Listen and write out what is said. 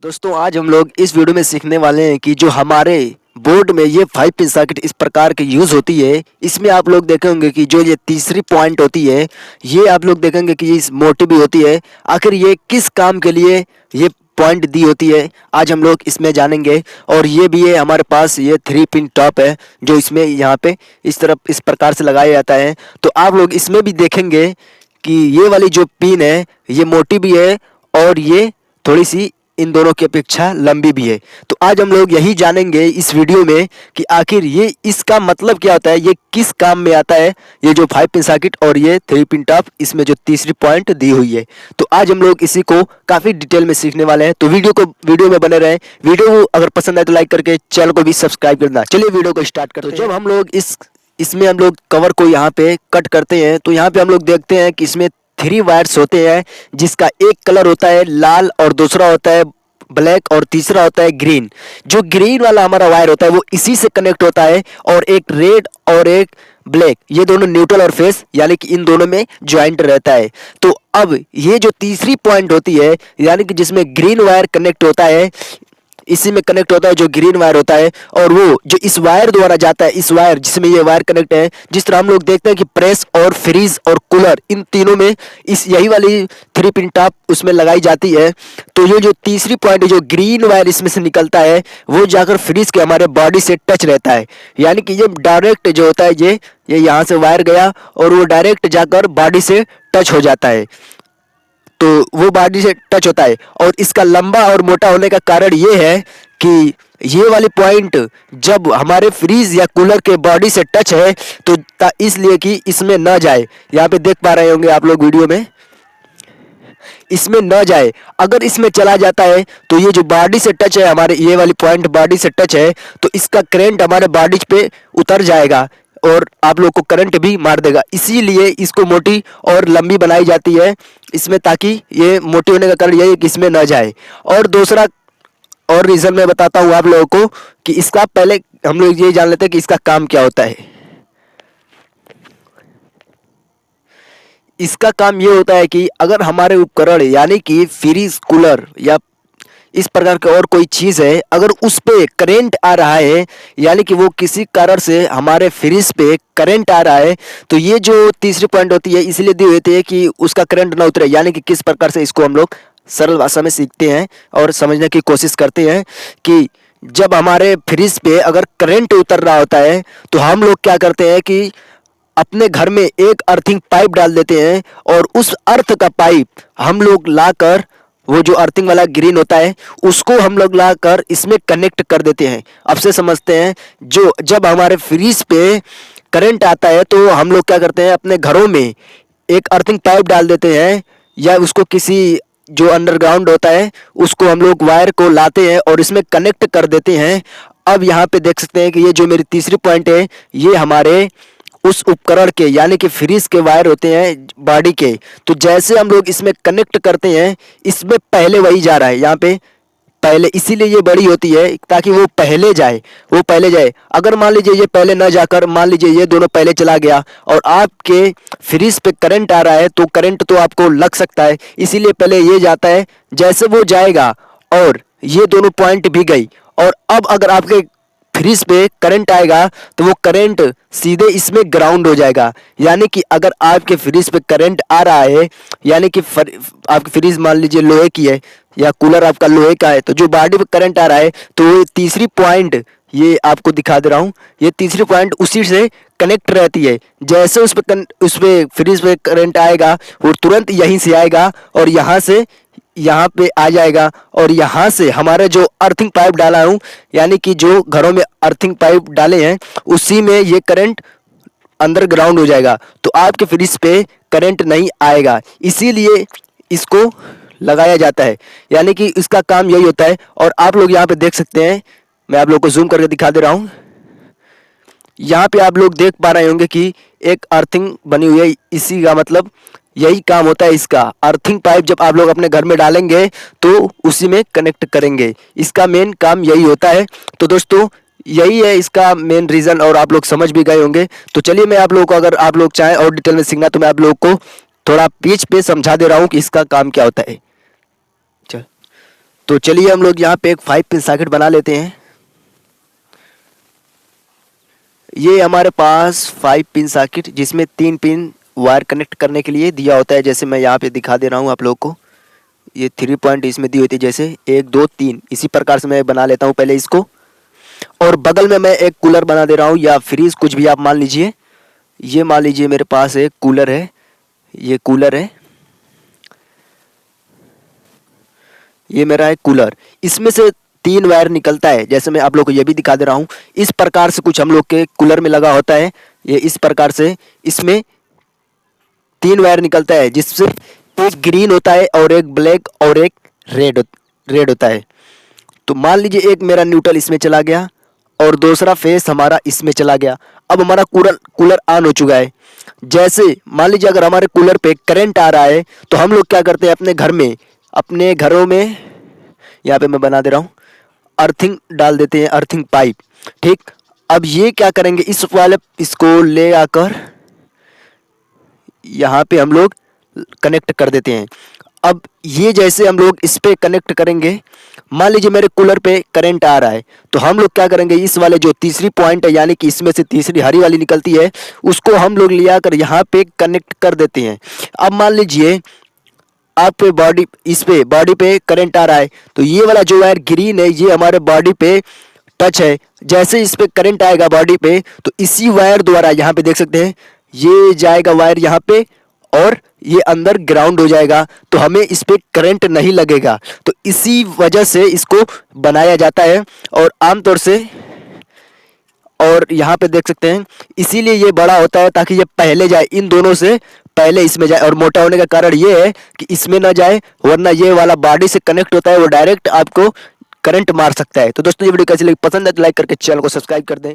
दोस्तों आज हम लोग इस वीडियो में सीखने वाले हैं कि जो हमारे बोर्ड में ये 5 पिन सर्किट इस प्रकार की यूज़ होती है। इसमें आप लोग देखेंगे कि जो ये तीसरी पॉइंट होती है ये आप लोग देखेंगे कि इस मोटी भी होती है। आखिर ये किस काम के लिए ये पॉइंट दी होती है आज हम लोग इसमें जानेंगे। और ये भी है हमारे पास ये 3 पिन टॉप है जो इसमें यहाँ पे इस तरफ इस प्रकार से लगाया जाता है। तो आप लोग इसमें भी देखेंगे कि ये वाली जो पिन है ये मोटी भी है और ये थोड़ी सी इन दोनों की अपेक्षा लंबी भी है। तो आज हम लोग यही जानेंगे इस वीडियो में कि आखिर ये इसका मतलब क्या होता है, ये किस काम में आता है, ये जो 5 पिन सर्किट और ये 3 पिन टॉप इसमें जो तीसरी पॉइंट दी हुई है। तो आज हम लोग इसी को काफ़ी डिटेल में सीखने वाले हैं। तो वीडियो में बने रहें। वीडियो अगर पसंद आए तो लाइक करके चैनल को भी सब्सक्राइब करना। चलिए वीडियो को स्टार्ट करते हैं। तो जब हम लोग इसमें हम लोग कवर को यहाँ पे कट करते हैं तो यहाँ पे हम लोग देखते हैं कि इसमें 3 वायर्स होते हैं, जिसका एक कलर होता है लाल और दूसरा होता है ब्लैक और तीसरा होता है ग्रीन। जो ग्रीन वाला हमारा वायर होता है वो इसी से कनेक्ट होता है और एक रेड और एक ब्लैक, ये दोनों न्यूट्रल और फेस यानी कि इन दोनों में ज्वाइंट रहता है। तो अब ये जो तीसरी पॉइंट होती है यानी कि जिसमें ग्रीन वायर कनेक्ट होता है, इसी में कनेक्ट होता है जो ग्रीन वायर होता है, और वो जो इस वायर द्वारा जाता है, इस वायर जिसमें ये वायर कनेक्ट है, जिस तरह हम लोग देखते हैं कि प्रेस और फ्रीज और कूलर इन तीनों में इस यही वाली 3 पिन टॉप उसमें लगाई जाती है। तो ये जो तीसरी पॉइंट है जो ग्रीन वायर इसमें से निकलता है वो जाकर फ्रीज के हमारे बॉडी से टच रहता है। यानी कि ये डायरेक्ट जो होता है ये यहाँ से वायर गया और वो डायरेक्ट जाकर बॉडी से टच हो जाता है। तो वो बॉडी से टच होता है और इसका लंबा और मोटा होने का कारण ये है कि ये वाली पॉइंट जब हमारे फ्रीज या कूलर के बॉडी से टच है तो इसलिए कि इसमें न जाए। यहाँ पे देख पा रहे होंगे आप लोग वीडियो में, इसमें न जाए। अगर इसमें चला जाता है तो ये जो बॉडी से टच है, हमारे ये वाली पॉइंट बॉडी से टच है, तो इसका करंट हमारे बॉडी पे उतर जाएगा और आप लोग को करंट भी मार देगा। इसीलिए इसको मोटी और लंबी बनाई जाती है इसमें, ताकि ये मोटी होने का कारण यही है कि इसमें न जाए। और दूसरा और रीज़न मैं बताता हूँ आप लोगों को कि इसका पहले हम लोग ये जान लेते हैं कि इसका काम क्या होता है। इसका काम ये होता है कि अगर हमारे उपकरण यानी कि फ्रीज कूलर या इस प्रकार की और कोई चीज़ है, अगर उस पे करंट आ रहा है यानी कि वो किसी कारण से हमारे फ्रीज पे करंट आ रहा है, तो ये जो तीसरी पॉइंट होती है इसलिए दी होती है कि उसका करंट ना उतरे। यानी कि किस प्रकार से इसको हम लोग सरल भाषा में सीखते हैं और समझने की कोशिश करते हैं कि जब हमारे फ्रीज पे अगर करंट उतर रहा होता है तो हम लोग क्या करते हैं कि अपने घर में एक अर्थिंग पाइप डाल देते हैं और उस अर्थ का पाइप हम लोग लाकर, वो जो अर्थिंग वाला ग्रीन होता है उसको हम लोग लाकर इसमें कनेक्ट कर देते हैं। अब से समझते हैं, जो जब हमारे फ्रीज पे करंट आता है तो हम लोग क्या करते हैं, अपने घरों में एक अर्थिंग पाइप डाल देते हैं या उसको किसी जो अंडरग्राउंड होता है उसको हम लोग वायर को लाते हैं और इसमें कनेक्ट कर देते हैं। अब यहाँ पे देख सकते हैं कि ये जो मेरी तीसरी पॉइंट है ये हमारे उस उपकरण के यानी कि फ्रीज के वायर होते हैं बॉडी के। तो जैसे हम लोग इसमें कनेक्ट करते हैं इसमें पहले वही जा रहा है, यहाँ पे पहले, इसीलिए ये बड़ी होती है ताकि वो पहले जाए। अगर मान लीजिए ये पहले ना जाकर मान लीजिए ये दोनों पहले चला गया और आपके फ्रीज पे करंट आ रहा है तो करंट तो आपको लग सकता है, इसीलिए पहले ये जाता है। जैसे वो जाएगा और ये दोनों पॉइंट भी गई और अब अगर आपके फ्रीज पे करंट आएगा तो वो करंट सीधे इसमें ग्राउंड हो जाएगा। यानी कि अगर आपके फ्रीज पे करंट आ रहा है यानी कि आपकी फ्रीज मान लीजिए लोहे की है या कूलर आपका लोहे का है, तो जो बॉडी पे करंट आ रहा है तो ये तीसरी पॉइंट, ये आपको दिखा दे रहा हूँ, ये तीसरी पॉइंट उसी से कनेक्ट रहती है। जैसे उस पे फ्रीज पे करंट आएगा वो तुरंत यहीं से आएगा और यहाँ से यहाँ पे आ जाएगा और यहाँ से हमारे जो अर्थिंग पाइप डाला हूँ यानी कि जो घरों में अर्थिंग पाइप डाले हैं उसी में ये करंट अंदर ग्राउंड हो जाएगा, तो आपके फ्रीज पे करंट नहीं आएगा। इसीलिए इसको लगाया जाता है, यानी कि इसका काम यही होता है। और आप लोग यहाँ पे देख सकते हैं, मैं आप लोग को जूम करके दिखा दे रहा हूँ। यहाँ पे आप लोग देख पा रहे होंगे कि एक अर्थिंग बनी हुई है, इसी का मतलब यही काम होता है इसका। अर्थिंग पाइप जब आप लोग अपने घर में डालेंगे तो उसी में कनेक्ट करेंगे, इसका मेन काम यही होता है। तो दोस्तों यही है इसका मेन रीज़न और आप लोग समझ भी गए होंगे। तो चलिए मैं आप लोगों को, अगर आप लोग चाहें और डिटेल में सीखना तो मैं आप लोगों को थोड़ा पेज पे समझा दे रहा हूँ कि इसका काम क्या होता है। चल तो चलिए हम लोग यहाँ पे एक 5 पिन सॉकेट बना लेते हैं। ये हमारे पास 5 पिन सॉकेट जिसमें 3 पिन वायर कनेक्ट करने के लिए दिया होता है, जैसे मैं यहाँ पे दिखा दे रहा हूँ आप लोग को। ये 3 पॉइंट इसमें दी होती है, जैसे 1 2 3, इसी प्रकार से मैं बना लेता हूँ पहले इसको। और बगल में मैं एक कूलर बना दे रहा हूँ या फ्रीज, कुछ भी आप मान लीजिए। ये मान लीजिए मेरे पास एक कूलर है, ये कूलर है, ये मेरा है कूलर। इसमें से 3 वायर निकलता है, जैसे मैं आप लोग को ये भी दिखा दे रहा हूँ। इस प्रकार से कुछ हम लोग के कूलर में लगा होता है। ये इस प्रकार से इसमें 3 वायर निकलता है, जिससे एक ग्रीन होता है और एक ब्लैक और एक रेड होता है। तो मान लीजिए एक मेरा न्यूट्रल इसमें चला गया और दूसरा फेस हमारा इसमें चला गया। अब हमारा कूलर ऑन हो चुका है। जैसे मान लीजिए अगर हमारे कूलर पे करंट आ रहा है तो हम लोग क्या करते हैं अपने घर में, अपने घरों में, यहाँ पे मैं बना दे रहा हूँ, अर्थिंग डाल देते हैं, अर्थिंग पाइप। ठीक, अब ये क्या करेंगे, इस वाले इसको ले आकर यहाँ पे हम लोग कनेक्ट कर देते हैं। अब ये जैसे हम लोग इस पे कनेक्ट करेंगे, मान लीजिए मेरे कूलर पे करंट आ रहा है, तो हम लोग क्या करेंगे, इस वाले जो तीसरी पॉइंट है, यानी कि इसमें से तीसरी हरी वाली निकलती है, उसको हम लोग ले आकर यहाँ पे कनेक्ट कर देते हैं। अब मान लीजिए आप पे बॉडी पे करंट आ रहा है, तो ये वाला जो वायर ग्रीन है ये हमारे बॉडी पे टच है। जैसे इस पे करंट आएगा बॉडी पे, तो इसी वायर द्वारा यहाँ पे देख सकते हैं, ये जाएगा वायर यहाँ पे और ये अंदर ग्राउंड हो जाएगा, तो हमें इस पे करंट नहीं लगेगा। तो इसी वजह से इसको बनाया जाता है। और आमतौर से, और यहाँ पे देख सकते हैं, इसीलिए ये बड़ा होता है ताकि ये पहले जाए, इन दोनों से पहले इसमें जाए। और मोटा होने का कारण ये है कि इसमें ना जाए, वरना ये वाला बॉडी से कनेक्ट होता है, वो डायरेक्ट आपको करंट मार सकता है। तो दोस्तों ये वीडियो कैसी लगी, पसंद है तो लाइक करके चैनल को सब्सक्राइब कर दें।